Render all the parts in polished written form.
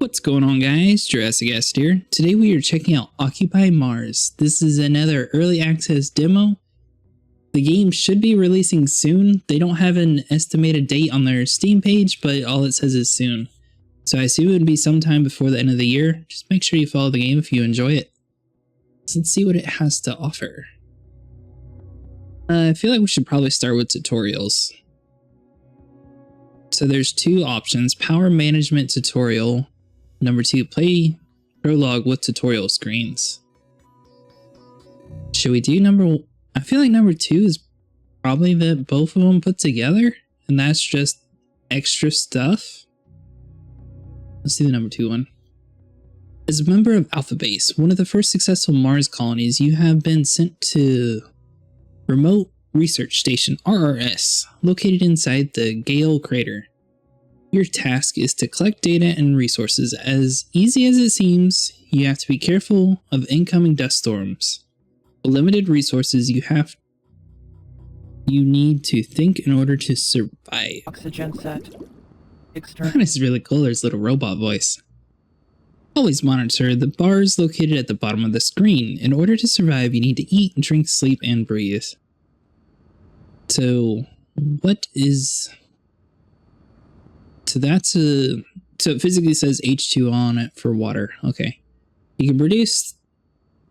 What's going on, guys? Jurassic Guest here. Today we are checking out Occupy Mars. This is another early access demo. The game should be releasing soon. They don't have an estimated date on their Steam page, but all it says is soon. So I assume it would be sometime before the end of the year. Just make sure you follow the game if you enjoy it. So let's see what it has to offer. I feel like we should probably start with tutorials. So there's two options: power management tutorial. Number 2, play Prologue with tutorial screens. Should we do I feel like number 2 is probably both of them put together, and that's just extra stuff. Let's do the number 2 one. As a member of Alpha Base, one of the first successful Mars colonies, you have been sent to Remote Research Station RRS, located inside the Gale crater. Your task is to collect data and resources. As easy as it seems, you have to be careful of incoming dust storms. With limited resources, you need to think in order to survive. Oxygen set. That is really cool, there's a little robot voice. Always monitor the bars located at the bottom of the screen. In order to survive, you need to eat, drink, sleep, and breathe. So it physically says H2 on it for water. Okay. You can produce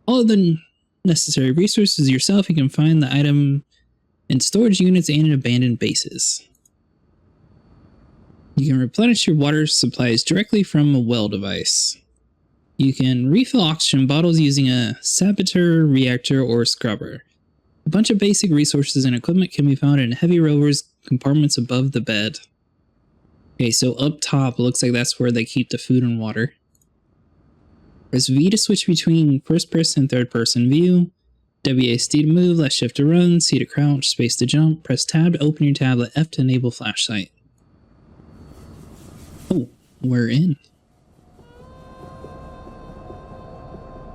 all of the necessary resources yourself. You can find the item in storage units and in abandoned bases. You can replenish your water supplies directly from a well device. You can refill oxygen bottles using a saboteur, reactor, or scrubber. A bunch of basic resources and equipment can be found in heavy rovers compartments above the bed. Okay, so up top, it looks like that's where they keep the food and water. Press V to switch between first person and third person view. WASD to move, left shift to run, C to crouch, space to jump. Press tab to open your tablet, F to enable flashlight. Oh, we're in.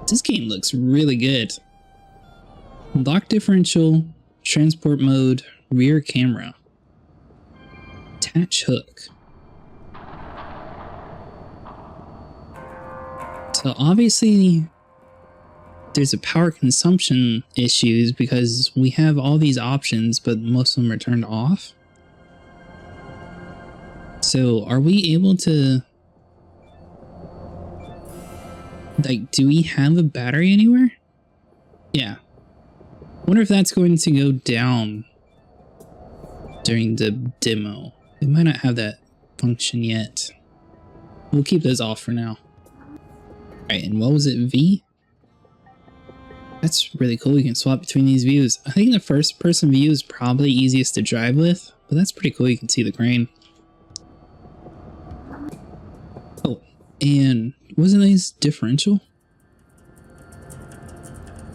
This game looks really good. Lock differential, transport mode, rear camera. Attach hook. So obviously there's a power consumption issues because we have all these options, but most of them are turned off. So are we able to, like, do we have a battery anywhere? Yeah. Wonder if that's going to go down during the demo. They might not have that function yet. We'll keep those off for now. Alright, and what was it, V? That's really cool, you can swap between these views. I think the first person view is probably easiest to drive with, but that's pretty cool, you can see the crane. Oh, and wasn't this differential?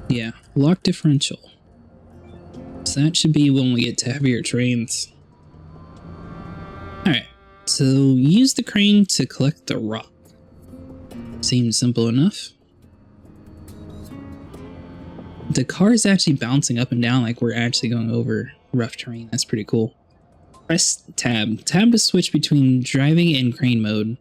Yeah, lock differential. So that should be when we get to heavier trains. Alright, so use the crane to collect the rock. Seems simple enough. The car is actually bouncing up and down like we're actually going over rough terrain. That's pretty cool. Press tab. Tab to switch between driving and crane mode.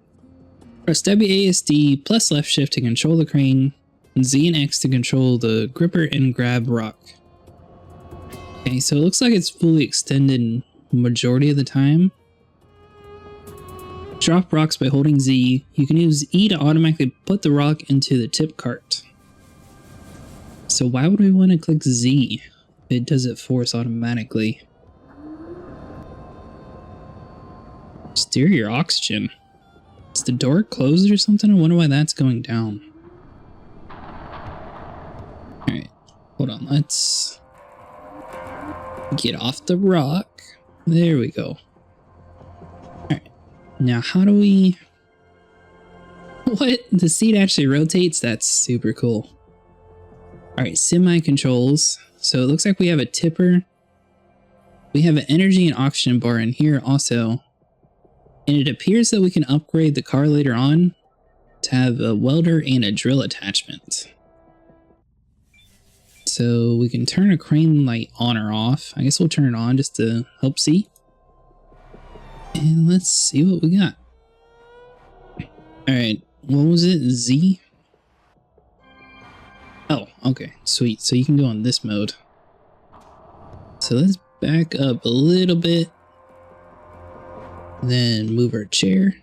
Press WASD plus left shift to control the crane. And Z and X to control the gripper and grab rock. Okay, so it looks like it's fully extended majority of the time. Drop rocks by holding Z. You can use E to automatically put the rock into the tip cart. So why would we want to click Z? It does it for us automatically. Steer your oxygen. Is the door closed or something? I wonder why that's going down. Alright, hold on, let's get off the rock. There we go. Now, how do we... What? The seat actually rotates? That's super cool. Alright, semi-controls. So it looks like we have a tipper. We have an energy and oxygen bar in here also. And it appears that we can upgrade the car later on to have a welder and a drill attachment. So we can turn a crane light on or off. I guess we'll turn it on just to help see. And let's see what we got. Alright, what was it? Z? Oh, okay, sweet. So you can go on this mode. So let's back up a little bit. Then move our chair.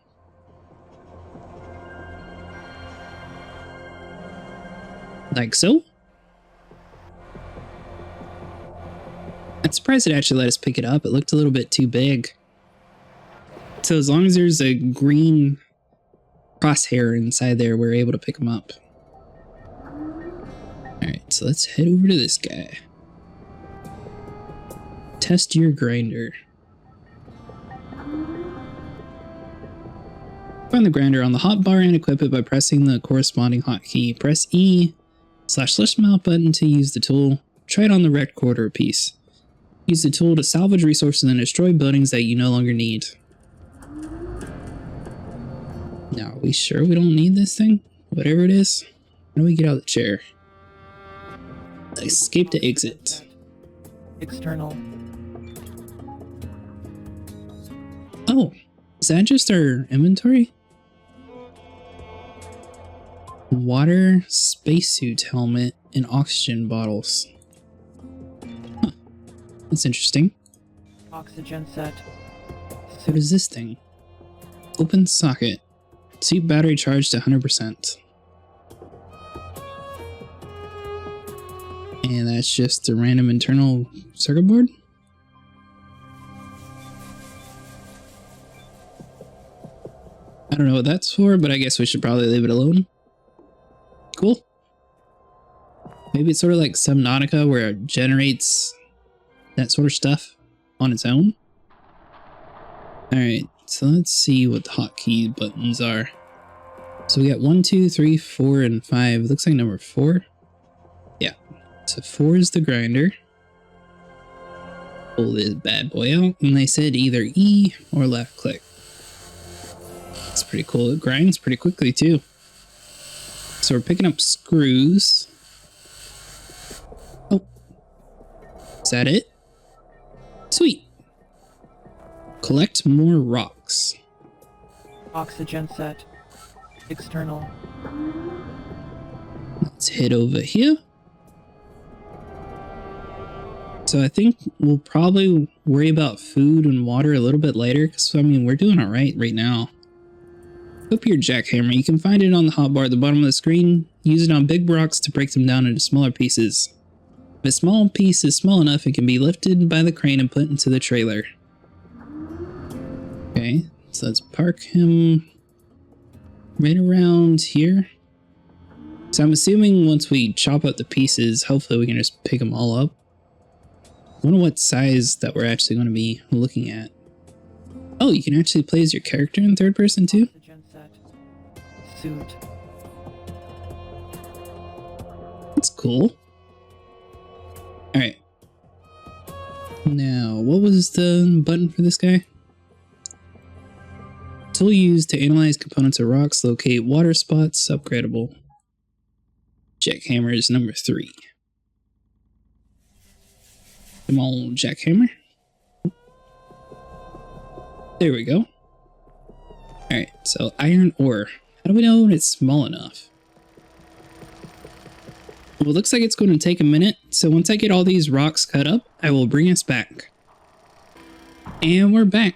Like so. I'm surprised it actually let us pick it up. It looked a little bit too big. So as long as there's a green crosshair inside there, we're able to pick them up. Alright, so let's head over to this guy. Test your grinder. Find the grinder on the hotbar and equip it by pressing the corresponding hotkey. Press E/lift mount button to use the tool. Try it on the wrecked quarter piece. Use the tool to salvage resources and destroy buildings that you no longer need. Now, are we sure we don't need this thing? Whatever it is. How do we get out of the chair? Escape to exit. External. Oh, is that just our inventory? Water, spacesuit helmet, and oxygen bottles. Huh. That's interesting. Oxygen set. What is this thing? Open socket. Suit battery charged to 100%. And that's just a random internal circuit board? I don't know what that's for, but I guess we should probably leave it alone. Cool. Maybe it's sort of like Subnautica where it generates that sort of stuff on its own. Alright, so let's see what the hotkey buttons are. So we got 1, 2, 3, 4, and 5. It looks like number 4. Yeah. So 4 is the grinder. Pull this bad boy out. And they said either E or left click. That's pretty cool. It grinds pretty quickly too. So we're picking up screws. Oh. Is that it? Sweet. Collect more rocks. Oxygen set. External. Let's head over here. So I think we'll probably worry about food and water a little bit later, because I mean we're doing alright right now. Equip your jackhammer. You can find it on the hotbar at the bottom of the screen. Use it on big rocks to break them down into smaller pieces. If a small piece is small enough, it can be lifted by the crane and put into the trailer. Okay, so let's park him right around here. So I'm assuming once we chop up the pieces, hopefully we can just pick them all up. I wonder what size that we're actually going to be looking at. Oh, you can actually play as your character in third person too? Oxygen set. Suit. That's cool. Alright. Now, what was the button for this guy? Tool used to analyze components of rocks, locate water spots, upgradable. Jackhammer is number 3. Come on, jackhammer. There we go. Alright, so iron ore. How do we know when it's small enough? Well, it looks like it's going to take a minute, so once I get all these rocks cut up, I will bring us back. And we're back.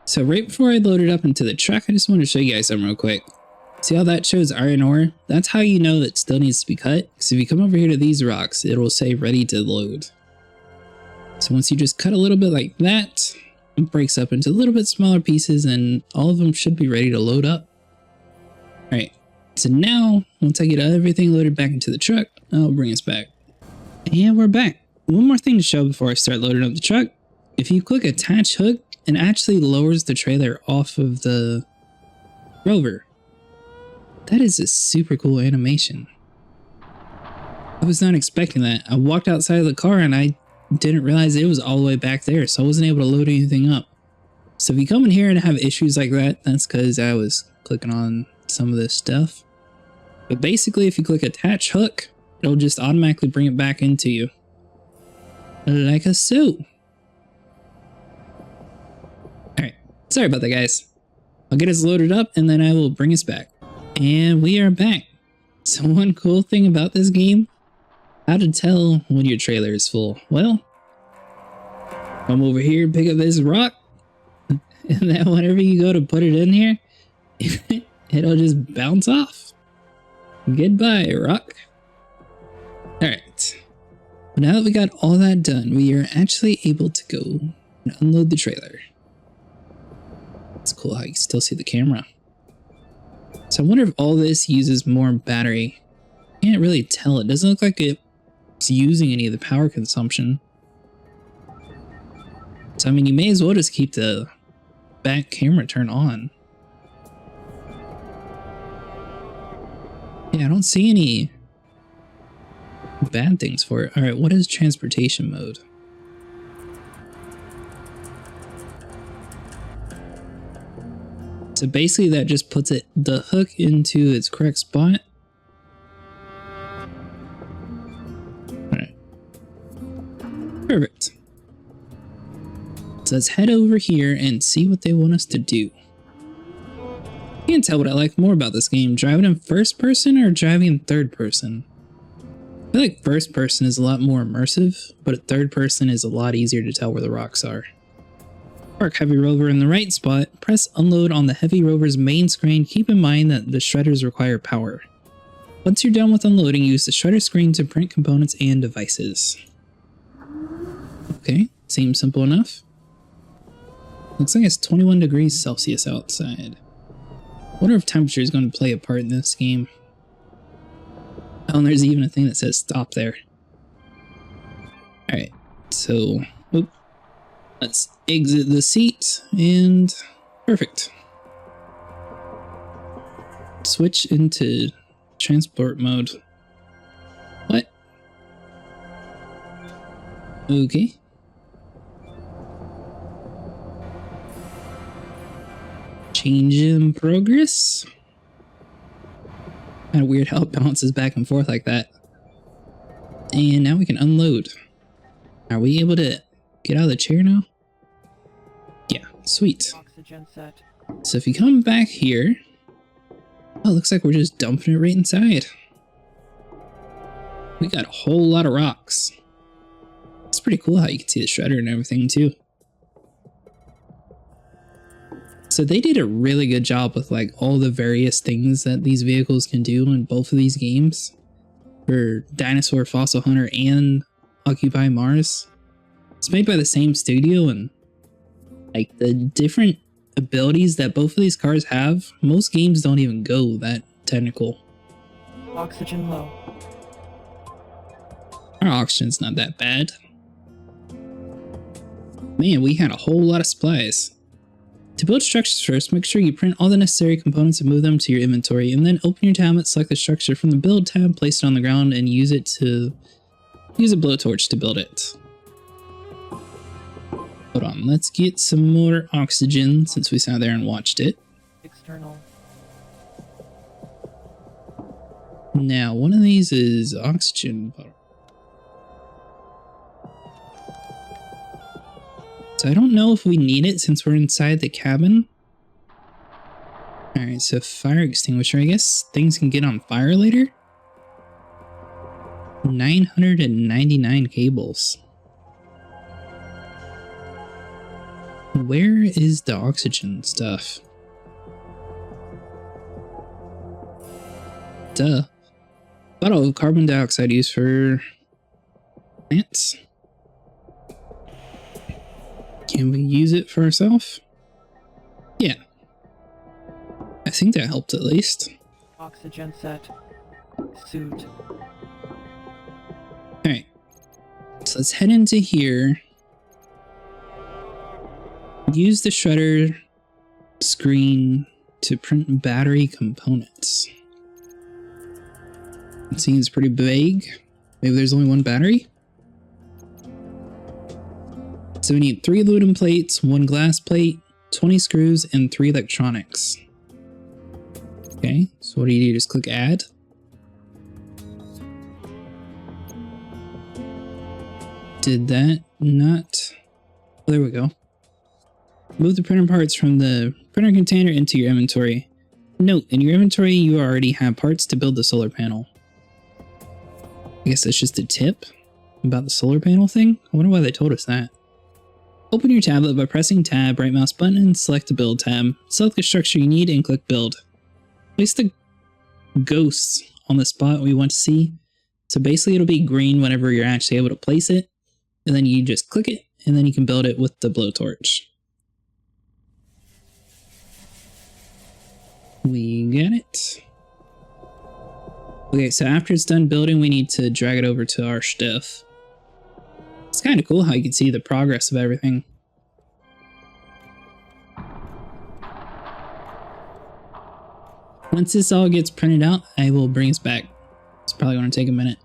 So right before I load it up into the truck, I just want to show you guys something real quick. See how that shows iron ore? That's how you know it still needs to be cut. Because if you come over here to these rocks, it will say ready to load. So once you just cut a little bit like that, it breaks up into a little bit smaller pieces and all of them should be ready to load up. Alright, so now, once I get everything loaded back into the truck, I'll bring us back. And we're back. One more thing to show before I start loading up the truck. If you click attach hook, it actually lowers the trailer off of the rover. That is a super cool animation. I was not expecting that. I walked outside of the car and I didn't realize it was all the way back there, so I wasn't able to load anything up. So if you come in here and have issues like that, that's because I was clicking on some of this stuff. But basically, if you click attach hook, it'll just automatically bring it back into you. Like a so. Alright, sorry about that guys. I'll get us loaded up and then I will bring us back. And we are back. So one cool thing about this game, how to tell when your trailer is full. Well, come over here, pick up this rock, and then whenever you go to put it in here, it'll just bounce off. Goodbye, rock. Alright. Now that we got all that done, we are actually able to go and unload the trailer. It's cool how you can still see the camera. So I wonder if all this uses more battery. Can't really tell. It doesn't look like it's using any of the power consumption. So I mean, you may as well just keep the back camera turned on. Yeah, I don't see any bad things for it. Alright, what is transportation mode? So basically that just puts the hook into its correct spot. Alright. Perfect. So let's head over here and see what they want us to do. I can't tell what I like more about this game, driving in first person or driving in third person. I feel like first person is a lot more immersive, but third person is a lot easier to tell where the rocks are. Park Heavy Rover in the right spot, press unload on the Heavy Rover's main screen. Keep in mind that the shredders require power. Once you're done with unloading, use the shredder screen to print components and devices. Okay, seems simple enough. Looks like it's 21 degrees Celsius outside. Wonder if temperature is going to play a part in this game. Oh, and there's even a thing that says stop there. Alright, so let's exit the seat and perfect. Switch into transport mode. What? Okay. Change in progress. Kind of weird how it bounces back and forth like that. And now we can unload. Are we able to get out of the chair now? Yeah, sweet. Oxygen set. So if you come back here, oh, it looks like we're just dumping it right inside. We got a whole lot of rocks. It's pretty cool how you can see the shredder and everything too. So they did a really good job with like all the various things that these vehicles can do in both of these games. For Dinosaur Fossil Hunter and Occupy Mars. It's made by the same studio, and like the different abilities that both of these cars have, most games don't even go that technical. Oxygen low. Our oxygen's not that bad. Man, we had a whole lot of supplies. To build structures first, make sure you print all the necessary components and move them to your inventory, and then open your tab, select the structure from the build tab, place it on the ground, and use a blowtorch to build it. Hold on, let's get some more oxygen since we sat there and watched it. External. Now, one of these is oxygen. So I don't know if we need it since we're inside the cabin. Alright, so fire extinguisher. I guess things can get on fire later. 999 cables. Where is the oxygen stuff? Duh. Bottle of carbon dioxide used for plants. Can we use it for ourselves? Yeah. I think that helped at least. Oxygen set. Suit. Alright. So let's head into here. Use the shredder screen to print battery components. It seems pretty vague. Maybe there's only one battery? So we need 3 aluminum plates, 1 glass plate, 20 screws, and 3 electronics. Okay, so what do you do? Just click add. Did that not? Oh, there we go. Move the printer parts from the printer container into your inventory. Note, in your inventory you already have parts to build the solar panel. I guess that's just a tip about the solar panel thing? I wonder why they told us that. Open your tablet by pressing tab, right mouse button, and select the build tab. Select the structure you need and click build. Place the ghosts on the spot we want to see. So basically it'll be green whenever you're actually able to place it. And then you just click it, and then you can build it with the blowtorch. We got it. Okay, so after it's done building, we need to drag it over to our stuff. It's kind of cool how you can see the progress of everything. Once this all gets printed out, I will bring us back. It's probably going to take a minute.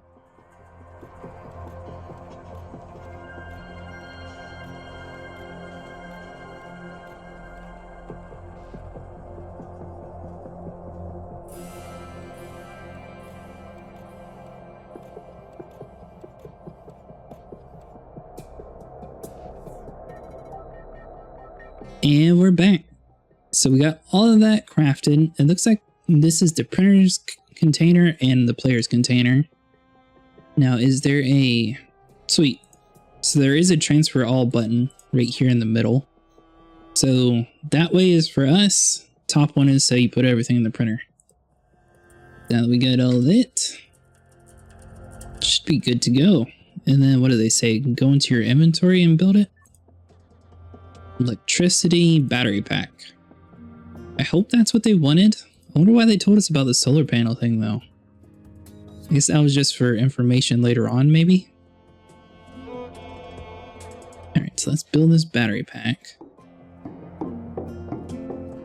And we're back. So we got all of that crafted. It looks like this is the printer's container and the player's container. Now, is there a... Sweet. So there is a transfer all button right here in the middle. So that way is for us. Top one is so you put everything in the printer. Now that we got all of it, should be good to go. And then what do they say? Go into your inventory and build it. Electricity battery pack. I hope that's what they wanted. I wonder why they told us about the solar panel thing though. I guess that was just for information later on maybe. Alright, so let's build this battery pack.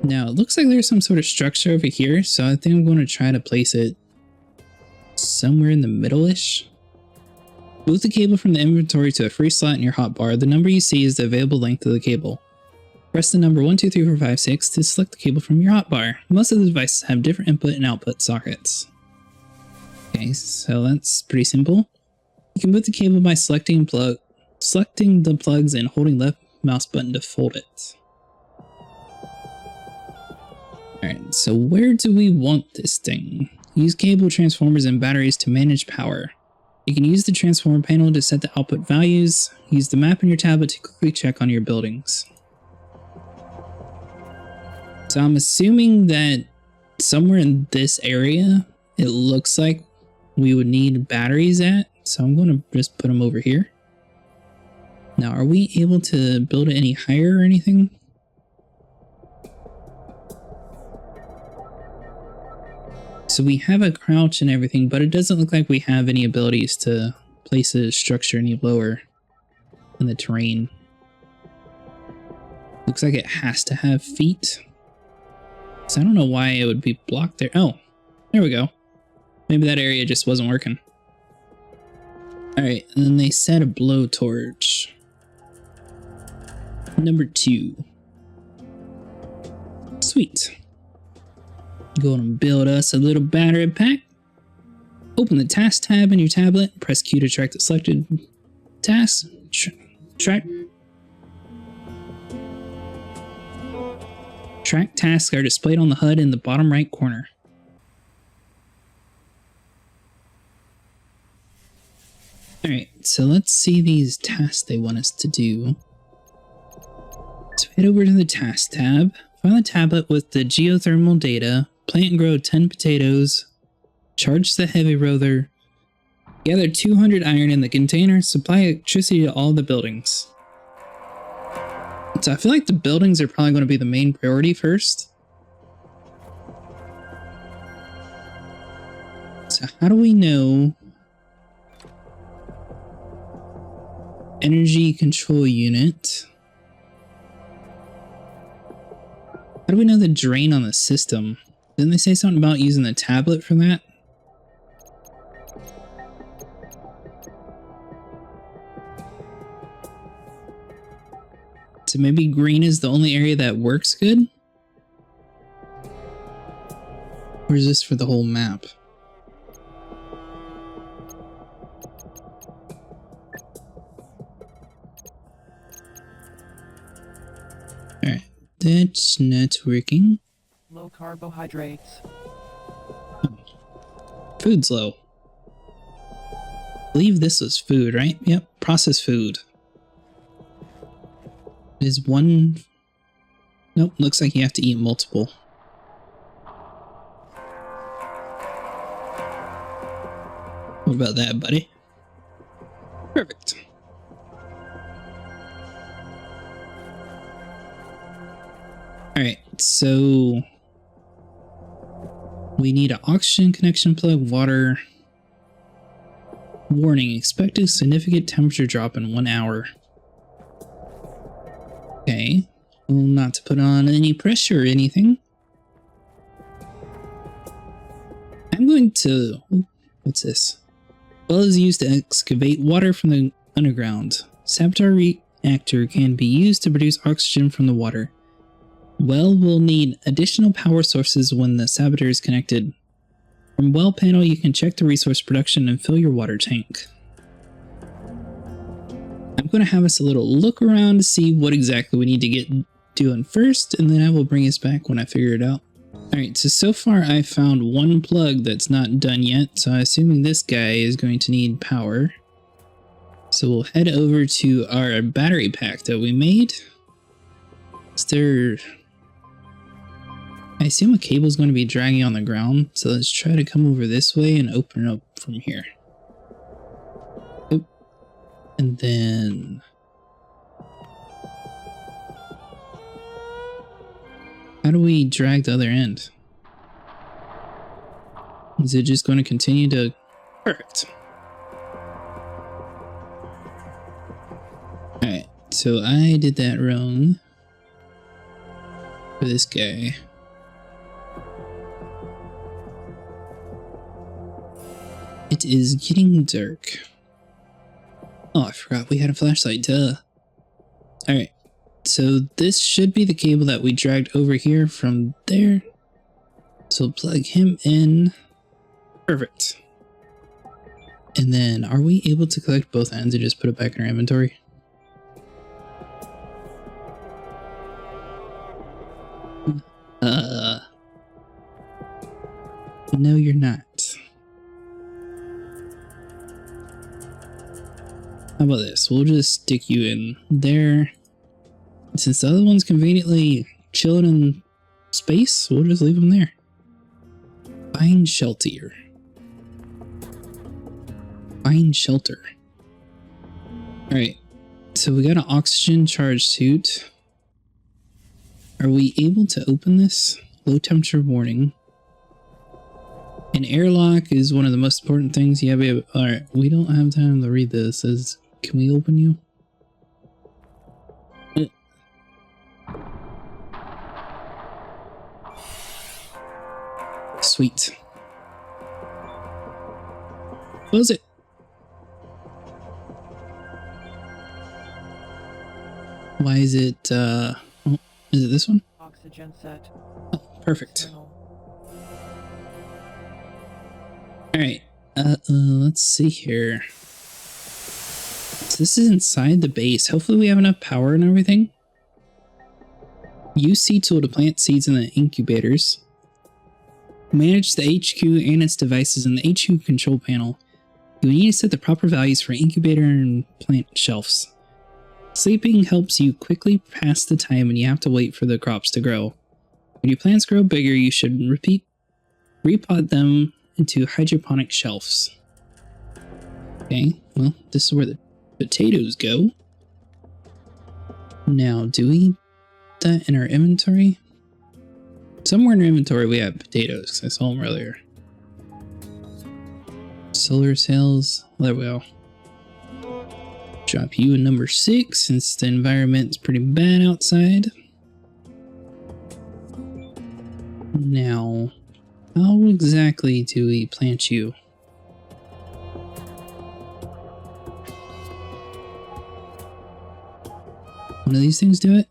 Now it looks like there's some sort of structure over here, so I think I'm going to try to place it somewhere in the middle-ish. Move the cable from the inventory to a free slot in your hotbar. The number you see is the available length of the cable. Press the number 1, 2, 3, 4, 5, 6 to select the cable from your hotbar. Most of the devices have different input and output sockets. Okay, so that's pretty simple. You can move the cable by selecting the plugs and holding left mouse button to fold it. Alright, so where do we want this thing? Use cable transformers and batteries to manage power. You can use the transformer panel to set the output values. Use the map in your tablet to quickly check on your buildings. So I'm assuming that somewhere in this area, it looks like we would need batteries at. So I'm going to just put them over here. Now, are we able to build it any higher or anything? So we have a crouch and everything, but it doesn't look like we have any abilities to place a structure any lower in the terrain. Looks like it has to have feet. So I don't know why it would be blocked there. Oh, there we go. Maybe that area just wasn't working. Alright, and then they said a blowtorch. Number 2. Sweet. Go and build us a little battery pack. Open the task tab in your tablet. Press Q to track the selected task. Track tasks are displayed on the HUD in the bottom right corner. Alright, so let's see these tasks they want us to do. So head over to the task tab. Find the tablet with the geothermal data. Plant and grow 10 potatoes. Charge the heavy roller. Gather 200 iron in the container. Supply electricity to all the buildings. So I feel like the buildings are probably going to be the main priority first. So how do we know energy control unit? How do we know the drain on the system? Didn't they say something about using the tablet for that? So maybe green is the only area that works good? Or is this for the whole map? Alright, that's not working. Low Carbohydrates. Food's low. I believe this was food, right? Yep, processed food. Is one... Nope, looks like you have to eat multiple. What about that, buddy? Perfect. Alright, so... we need an oxygen connection plug, water... Warning, expect a significant temperature drop in 1 hour. Okay, well, not to put on any pressure or anything. I'm going to... what's this? Well is used to excavate water from the underground. Saboteur reactor can be used to produce oxygen from the water. Well will need additional power sources when the saboteur is connected. From well panel, you can check the resource production and fill your water tank. I'm going to have us a little look around to see what exactly we need to get doing first, and then I will bring us back when I figure it out. Alright, so far I found one plug that's not done yet, so I'm assuming this guy is going to need power. So we'll head over to our battery pack that we made. Is there... I assume a cable is going to be dragging on the ground, so let's try to come over this way and open it up from here. Oop. And then... how do we drag the other end? Is it just going to continue to... Perfect. Alright, so I did that wrong. For this guy. It is getting dark. Oh, I forgot we had a flashlight, duh. Alright, so this should be the cable that we dragged over here from there. So plug him in. Perfect. And then, are we able to collect both ends and just put it back in our inventory? No, you're not. How about this? We'll just stick you in there. Since the other one's conveniently chilling in space, we'll just leave them there. Find shelter. Find shelter. Alright, so we got an oxygen charge suit. Are we able to open this? Low temperature warning. An airlock is one of the most important things you have to be able... Alright, we don't have time to read this. Can we open you? Sweet. Close it. Why is it, oh, is it this one? Oxygen set. Oh, perfect. External. Alright, let's see here. So this is inside the base. Hopefully we have enough power and everything. Use seed tool to plant seeds in the incubators. Manage the HQ and its devices in the HQ control panel. You need to set the proper values for incubator and plant shelves. Sleeping helps you quickly pass the time when you have to wait for the crops to grow. When your plants grow bigger, you should repot them into hydroponic shelves. Okay, well, this is where the potatoes go. Now, do we put that in our inventory? Somewhere in our inventory we have potatoes, I saw them earlier. Solar cells, there we go. Drop you in number 6 since the environment's pretty bad outside. Now, how exactly do we plant you? One of these things do it?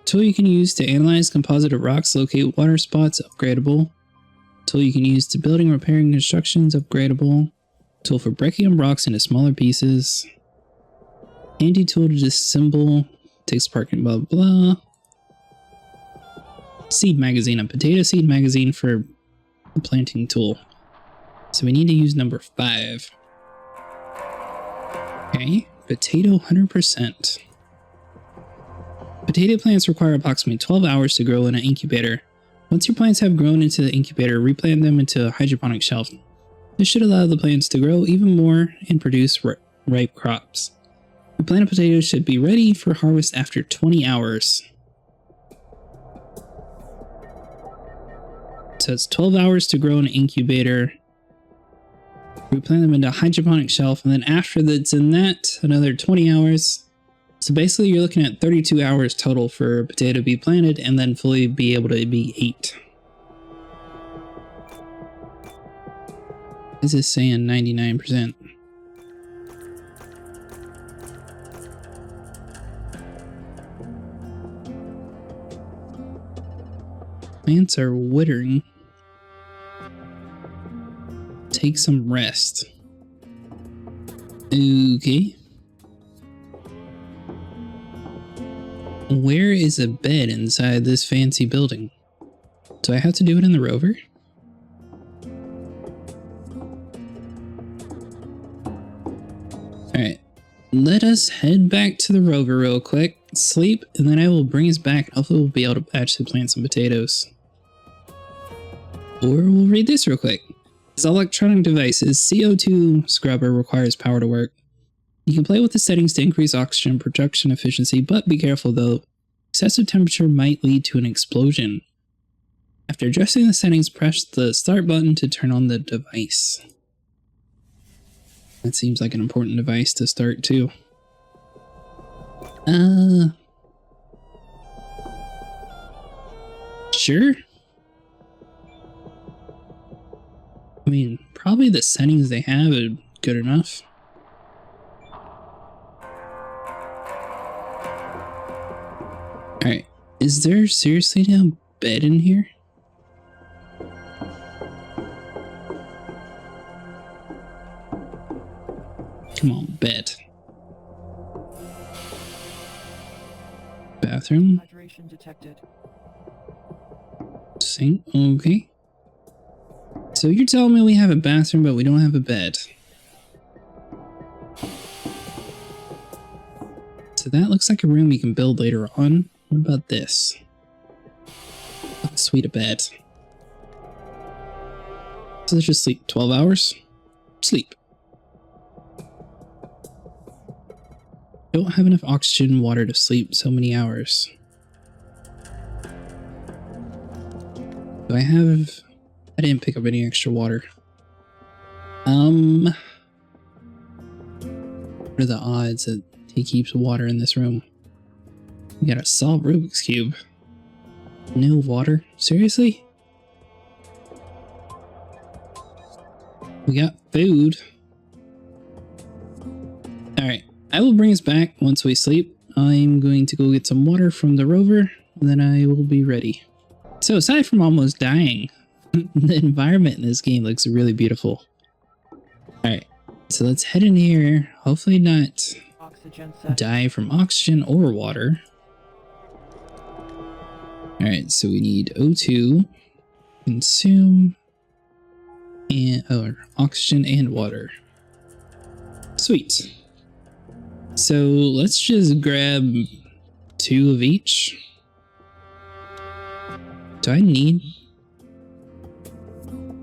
Tool you can use to analyze composite of rocks, locate water spots, upgradable. Tool you can use to building, repairing constructions, upgradable. Tool for breaking up rocks into smaller pieces. Handy tool to disassemble, takes apart, blah blah. seed magazine, a potato seed magazine for the planting tool. So we need to use number 5. Okay, potato 100%. Potato plants require approximately 12 hours to grow in an incubator. Once your plants have grown into the incubator, replant them into a hydroponic shelf. This should allow the plants to grow even more and produce ripe crops. The planted potatoes should be ready for harvest after 20 hours. So it's 12 hours to grow in an incubator. We plant them into a hydroponic shelf, and then after that's in that, another 20 hours. So basically you're looking at 32 hours total for a potato to be planted and then fully be able to be ate. This is saying 99%. Plants are withering. Take some rest. Okay. Where is a bed inside this fancy building? Do I have to do it in the rover? Alright. Let us head back to the rover real quick, sleep, and then I will bring us back. Hopefully we'll be able to actually plant some potatoes. Or we'll read this real quick. As electronic devices, CO2 scrubber requires power to work. You can play with the settings to increase oxygen production efficiency, but be careful though. Excessive temperature might lead to an explosion. After adjusting the settings, press the start button to turn on the device. That seems like an important device to start too. Sure. I mean, probably the settings they have are good enough. Alright, is there seriously a bed in here? Come on, bed. Bathroom? Hydration detected. Sink? Okay. So you're telling me we have a bathroom, but we don't have a bed. So that looks like a room we can build later on. What about this? Oh, sweet, a bed. So let's just sleep 12 hours. Sleep. Don't have enough oxygen and water to sleep so many hours. Do I have... I didn't pick up any extra water. What are the odds that he keeps water in this room? We gotta solve Rubik's Cube. No water? Seriously? We got food. Alright, I will bring us back once we sleep. I'm going to go get some water from the rover, and then I will be ready. So aside from almost dying, the environment in this game looks really beautiful. Alright, so let's head in here. Hopefully not die from oxygen or water. Alright, so we need O2, consume, and oxygen and water. Sweet. So let's just grab 2 of each. Do I need...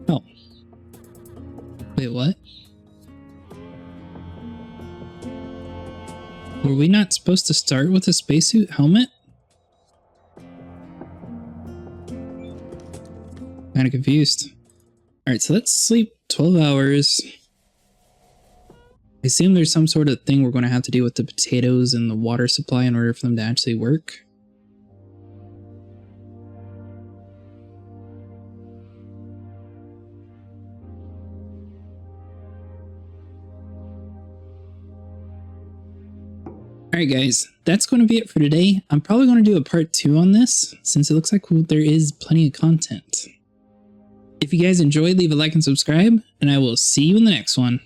Oh. Wait, what? Were we not supposed to start with a spacesuit helmet? Kind of confused. Alright, so let's sleep 12 hours. I assume there's some sort of thing we're going to have to do with the potatoes and the water supply in order for them to actually work. Alright guys, that's going to be it for today. I'm probably going to do a part 2 on this, since it looks like there is plenty of content. If you guys enjoyed, leave a like and subscribe, and I will see you in the next one.